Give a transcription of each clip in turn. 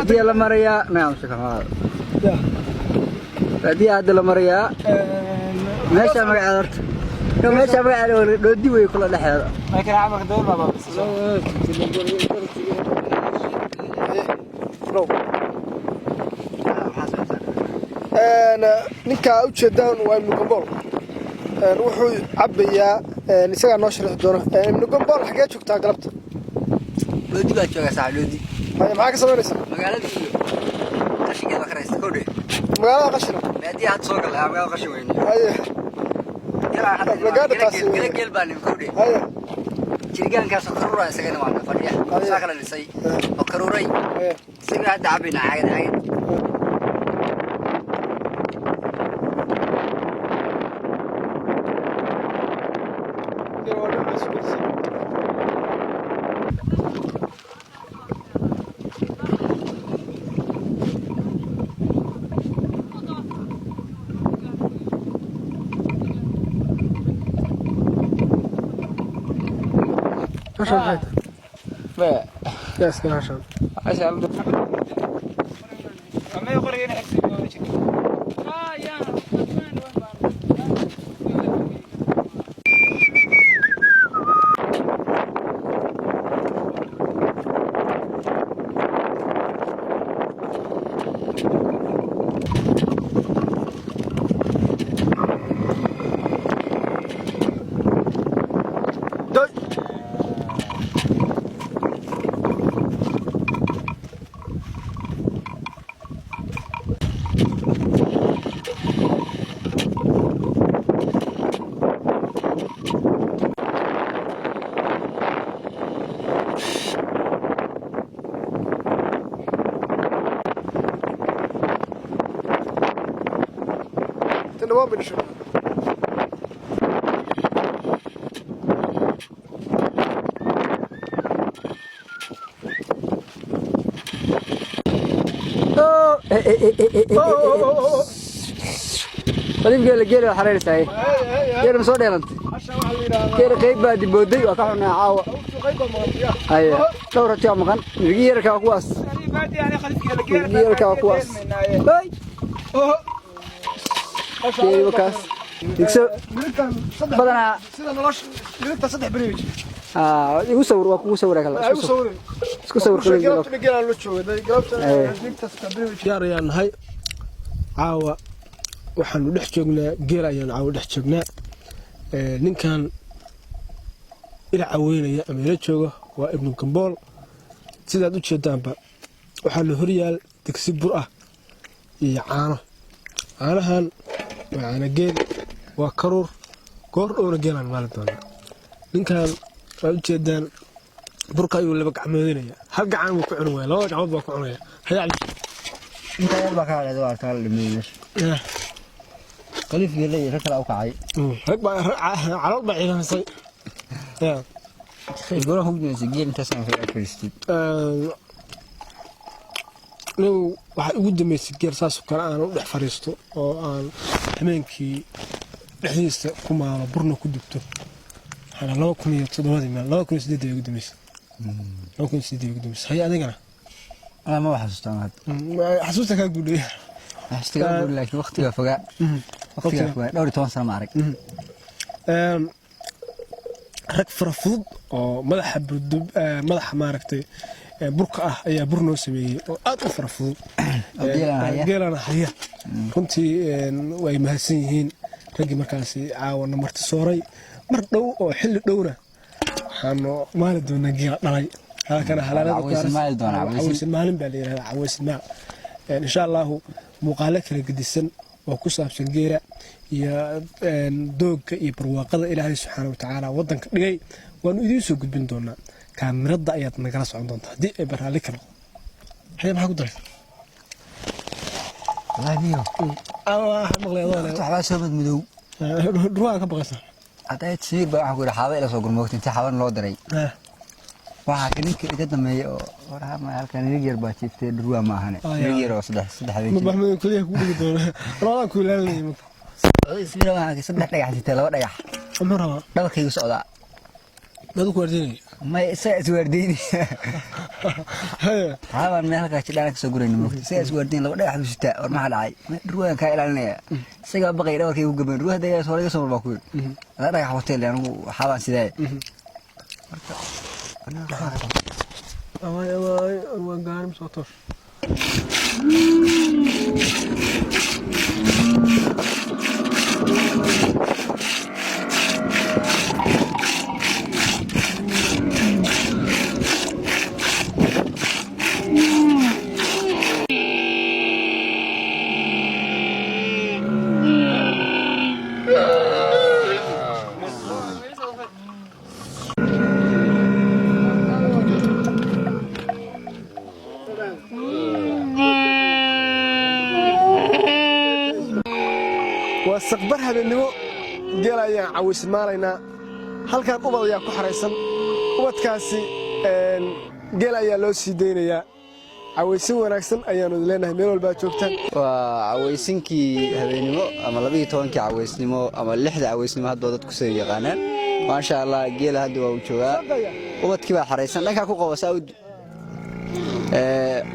هذه لا مريا نعم شكرا هذه هذا لا مريا ماشي ما قعدت كم ماشي ما قعدت دودي وي كل دحيره ما كان عمك دور بابا بس أنا نكا وجدان وابن قنبول روحوا عبيا نسينا نشر الدورة ابن قنبول حكيت شو قلبت دودي بقى جوجا ساعه دودي هاي معاك سويرس magaaladii qashinkeeda qaraysta koodhe magaalada qashina maadii aad soo galay magaalada qashin weyn haye magaalada taasi geel baan koodhe haye jirgaankaas oo karuuray isagana waan fadhiya saaqala lisay oo karuuray haye sidii hadda cabina caagad عشان هذا ما بس عشان ما يقرين حسين يا تنوام من شو قليل جيل حرير ساي جيل مسودي لنت جيل قيب بعد بودي وكحنا عاو أيه دورة يوم مكان جيل كاكواس جيل كاكواس باي جيل وكاس يكسر بدنا ليلة صدح بريج يوصور وكوصور كلا يوصور قليل ياريان هاي عاو waxaanu dhex joognaa geel ayaan caaw dhex joognaa ninkan ila caweynaya ama ila jooga waa ibn Qanbool sidaad u jeedaanba waxa la horyaal digsi bur ah iyo caanahan waa caana geel waa karuur goor dhowr geelan maal doona ninkan waad u jeedaan burka ayuu laba gacmoodinaya hal gacan uu ku cunay laba gacmood baa ku cunaya hayaal inta yar baa ka hadlay waa taal dhimeeyay قليل جيل ركلا أو كعي. ركب على أربع عيناسي. يا. يقولون هم جيل تسمع في الكريستي. لو واحد قدم يسجل ساس وكران ودح فريستو أو أن همينكي لحديث كم برنو كدبتو. أنا لو كنت يتصدمني ما لو كنت سديد يقدميس. لو كنت سديد يقدميس. هي أنا أنا ما حسست أنا هذا. حسستك أقول لي. حسستك أقول لك وقتي وفقع. دوري توصل معك rag fara fudud oo madaxa maaragtay burka ah ayaa bur noo sameeyay oo aad u fara fudud geelana haya runtii way mahadsan yihiin ragii markaasi caawana marti sooray mar dhow oo xilli dhowna waxaanu maali doonaa geela dhalay halkana halaalada maalin baa la yidhahdaa cawaysin insha allahu muuqaalo kala gedisan oo ku saabsan geela iyo doogga iyo barwaaqada ilaahay subxaanahu wa tacaala waddanka dhigay waanu idiin soo gudbin doonaa kaamirada ayaad nagala socon doontaa haddii ay baraalli ka noqdo haya maxaa ku daray waxbaa soo madmadow dhurwaa ka baqaysa hadday siir baa waxaan ku yidhi xaaba ila soo gurmoogta intii xaaban loo diray waxaa ka ninka iga dambeeyay oo warama halkan iga yar baa jiiftay dhurwaa ma ahane iga yar oo saddex habeen maxamed kuliya ku dhigi doona roodaan ku ilaalinay marka ismina waxaan saddex dhagax jitay laba dhagax maraba dhabarkayga socdaa ماذا كورديني ما سورديني هذا من هلك شدانك سوغرين مو سوردين لو دحد شتا war ma dhacay ruugan ka ilaalinaya isaga baqay dhawarkay u gaban ruuha deegaas hore soo marba ku dhagax hotel anigu xabaan sidee marka waa gaarim soo tor واستقبل هذا النمو قال يا عويس مالينا هل كان أبغى يا كحريسن وبتكاسي قال يا لو سيدينيا عويسين وناكسن أيانو لنا ميلو الباتشوكتان وعويسينكي هبينمو أما لبي توانكي عويسنمو أما اللحظة عويسنمو هاد وداد كسير يقانان ما شاء الله قال هادو وجوها وبتكي بقى حريسن لك أكو قوة أود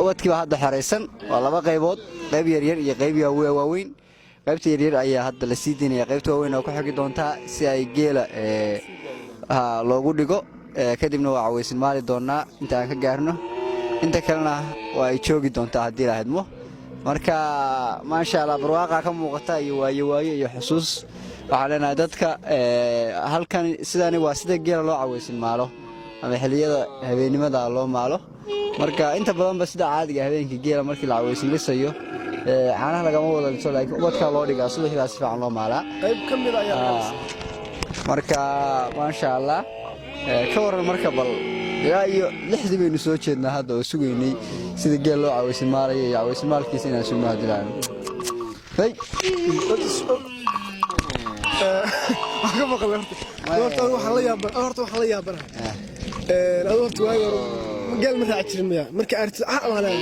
وبتكي بقى هادو حريسن والله بقى قيبود قيب يرير قيب يووي واوين qaybta yaryar ayaa hadda la sii diinaya qaybta waaweyn oo ku xigi doonta si ay geela loogu dhigo kadibna waa caweysin maali doonaa inta aan ka gaarno inta kalena waa ay joogi doontaa haddii la hadmo marka ma sha Allah barwaaqa ka muuqata iyo waayo iyo xusuus waxaan leenahay dadka halkan sidani waa sida geela loo caweysin maalo ama xilliyada habeenimada loo maalo marka inta badan ba sida caadiga habeenkii geela markii la caweysin lisayo caanaha lagama wada liso laakiin ubadka loo dhigaa subaxdaas fiican loo maalaa qayb kamid ayaa marka ma sha Allah ka waran marka bal ilaa iyo 6 baynu soo jeednaa hadda oo sugeynay sida geel loo caweysin maalayo iyo caweysin maalkiisa inaan soo maadilaan hey ka maqan horta waxaan la yaabanahay horta waayo geel ma raaci jirin miya marka arti amaanay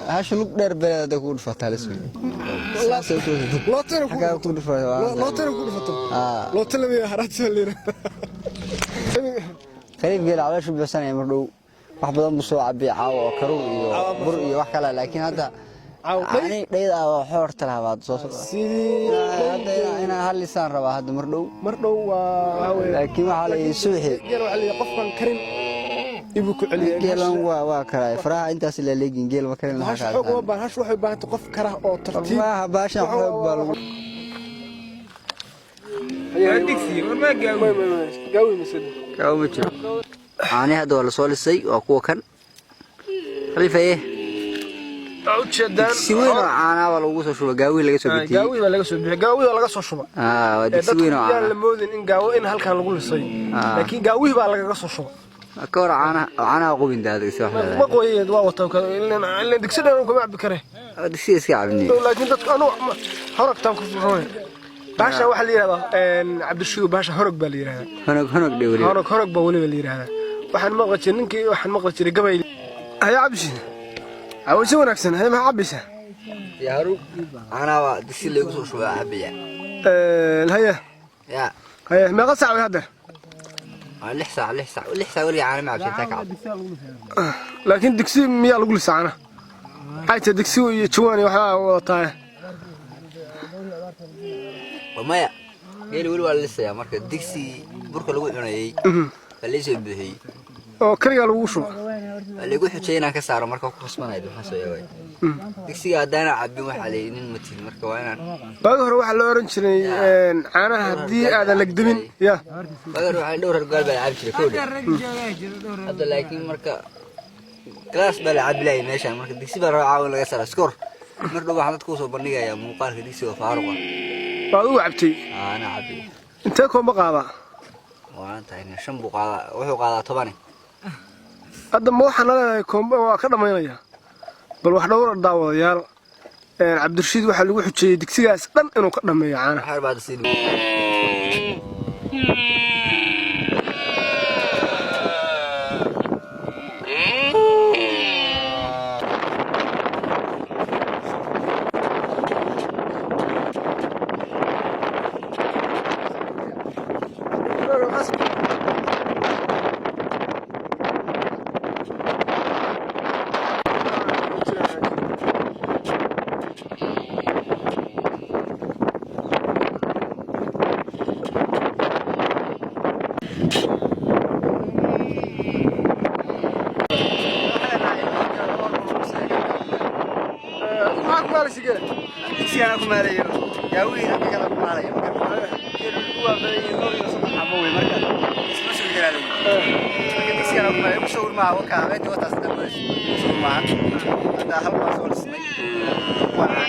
هاش لوك دير بلاد كود فتالس لو ترى كود لو تلمي هرات لينا قريب قال على شو بسنه مردو wax badan buu soo cabiyaa oo karo iyo bur iyo wax kale laakiin hadda ani dheeda oo xoorta lahaad soo sidii ina hal lisaan rabaa hadda mardhow waa laakiin waxa la ii suuxi geel waxa la qofkan karin ibu ku celiyo geelan waa karaay faraha intaas la leegin geel ma karin laha xaq oo baan hash waxay baahan qof kara oo tartiib ma baasha xoog baa lagu ayaa digsi ma gaawi masad gaawi jiro aani hadda wala soo lisay waa kuwa kan khalifaye ujeedaan si weyn oo caana wala ugu soo shuba gaawi laga soo bixiyay gaawi laga soo shuba waa digsi weyn oo caana la moodin in gaawo in halkan lagu lisay laakiin gaawi baa laga soo shuba كور عنا قوبين ده دكسي واحد ما قوي دوا وتوك إلا دكسي ده كم عبد كره دكسي إسكع عبني لكن ده أنا هرق تام كفروني باشا واحد ليه هذا عبد الشيو باشا هرق باللي هذا هرق دوري هرق بولي باللي هذا واحد ما قتش ننكي واحد ما قتش قبل هيا عبشي أول شيء ونكسن هذا ما عبسه يا هرق أنا دكسي اللي يقصر شو عبية الهيا يا هيا ما قصع هذا اللحسة ولي عالم عبشي تكعب لكن دكسي ميا لقول ساعنا حيث دكسي يشواني وحا وطاية ومايا قيل ولا لسه يا مركز دكسي بركة لقول أنا إيه فليش يبدهي أو كريا لوشو اللي يقول حشينا كسر مركز خصمنا يدو حسوا يا وي دكسي قدنا عبي وحالي نمتين مركز وانا بقى روح على أورنجني أنا هدي هذا لقدمين يا بقى روح على دور القلب العب شيء كله هذا لكن مركز كلاس بلعب بلاي ماشي مركز دكسي برا ولا كسر سكور مركز واحد تكوسو بنيجا يا مقال دكسي وفاروق بعدو عبتي أنا عبي أنت كم بقى وأنت هنا شنبو قاعد وحو قاعد طباني هذا مو حنا كم وكذا ما ينيا بل واحد دور الدعوة يا عبد الرشيد واحد اللي وحش دكسي أصلاً إنه كذا ما يعاني حرب هذا السيد kumaalaysa geela digsigaan ku maalayo yaa wiil halka kala ku maalayo geelu waa badan loo iyo soo xamo way marka isma soo yiraahdo marka digsigaan ku maalayo soo urmaa waka qeyd wataas dambe soo ma hada hal ma soo lisnay waa